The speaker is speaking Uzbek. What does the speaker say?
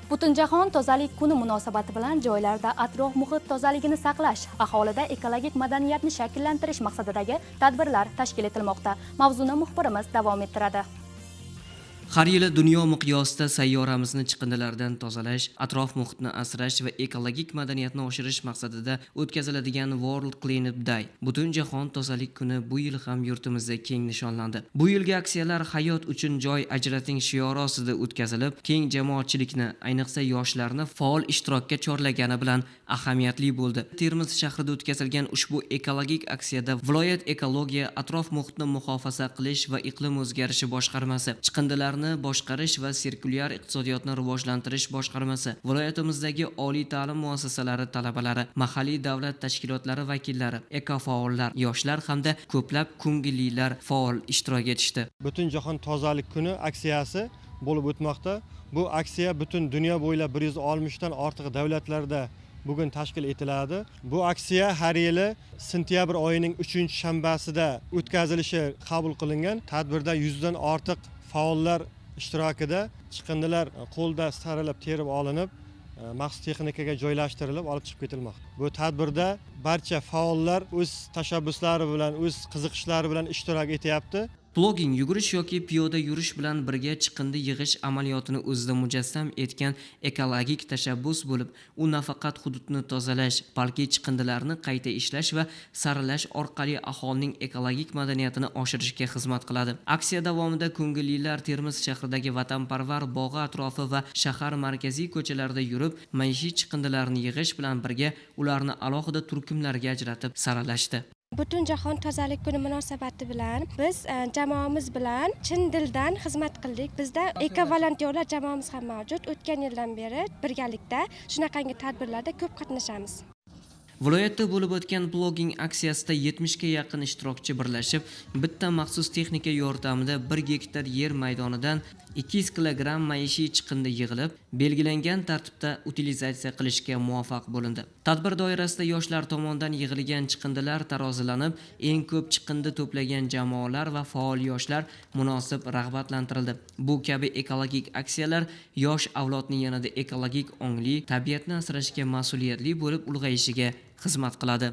Butunjahon tozalik kuni munosabati bilan joylarda atrof muhit tozaligini saqlash, aholida ekologik madaniyatni shakllantirish maqsadidagi tadbirlar tashkil etilmoqda. Mavzuni muxbirimiz davom ettiradi. Har yili dunyo miqyosida sayyoramizni chiqindilardan tozalash, atrof muhitni asrash va ekologik madaniyatni oshirish maqsadida o'tkaziladigan World Cleanup Day, Butunjahon tozalik kuni bu yil ham yurtimizda keng nishonlandi. Bu yilgi aksiyalar hayot uchun joy ajrating shiori ostida o'tkazilib, keng jamoatchilikni, ayniqsa yoshlarni faol ishtirokka chorlagani bilan ahamiyatli bo'ldi. Termiz shahrida o'tkazilgan ushbu ekologik aksiyada viloyat ekologiya, atrof muhitni muhofaza qilish va iqlim o'zgarishi boshqarmasi, chiqindilar boshqarish va sirkulyar iqtisodiyotni rivojlantirish boshqarmasi, viloyatimizdagi oliy ta'lim muassasalari talabalari, mahalliy davlat tashkilotlari vakillari, ekofaollar, yoshlar hamda ko'plab ko'ngillilar faol ishtirok etishdi. Butunjahon tozalik kuni aksiyasi bo'lib o'tmoqda. Bu aksiya butun dunyo bo'ylab 160 dan ortiq davlatlarda bugun tashkil etiladi. Bu aksiya har yili sentyabr oyining 3-shanbasida o'tkazilishi qabul qilingan. Tadbirda 100 dan ortiq faollar ishtirokida chiqindilar qo'lda saralab terib olinib, maxsus texnikaga joylashtirilib olib chiqib ketilmoqda. Bu tadbirda barcha faollar o'z tashabbuslari bilan, o'z qiziqishlari bilan ishtirok etyapti. Ploging yugurish yoki piyoda yurish bilan birga chiqindi yig'ish amaliyotini o'zida mujassam etgan ekologik tashabbus bo'lib, u nafaqat hududni tozalash, balki chiqindilarni qayta ishlash va saralash orqali aholining ekologik madaniyatini oshirishga xizmat qiladi. Aksiya davomida ko'ngillilar Termiz shahridagi vatanparvar bog'i atrofi va shahar markaziy ko'chalarida yurib, maishiy chiqindilarni yig'ish bilan birga ularni alohida turkumlarga ajratib saralashdi. Butunjahon tozalik kuni munosabati bilan biz jamoamiz bilan chin dildan xizmat qildik. Bizda ekovolontyorlar jamoamiz ham mavjud. O'tgan yildan beri birgalikda shunaqangi tadbirlarda ko'p qatnashamiz. Viloyatda bo'lib o'tgan ploging aksiyasida 70 ga yaqin ishtirokchi birlashib, bitta maxsus texnika yordamida 1 gektar yer maydonidan 200 kilogramm maishiy chiqindi yig'ilib, belgilangan tartibda utilizatsiya qilishga muvaffaq bo'lindi. Tadbir doirasida yoshlar tomonidan yig'ilgan chiqindilar tarozilanib, eng ko'p chiqindi to'plagan jamoalar va faol yoshlar munosib rag'batlantirildi. Bu kabi ekologik aksiyalar yosh avlodning yanada ekologik ongli, tabiatni asrashga mas'uliyatli bo'lib ulg'ayishiga xizmat qiladi.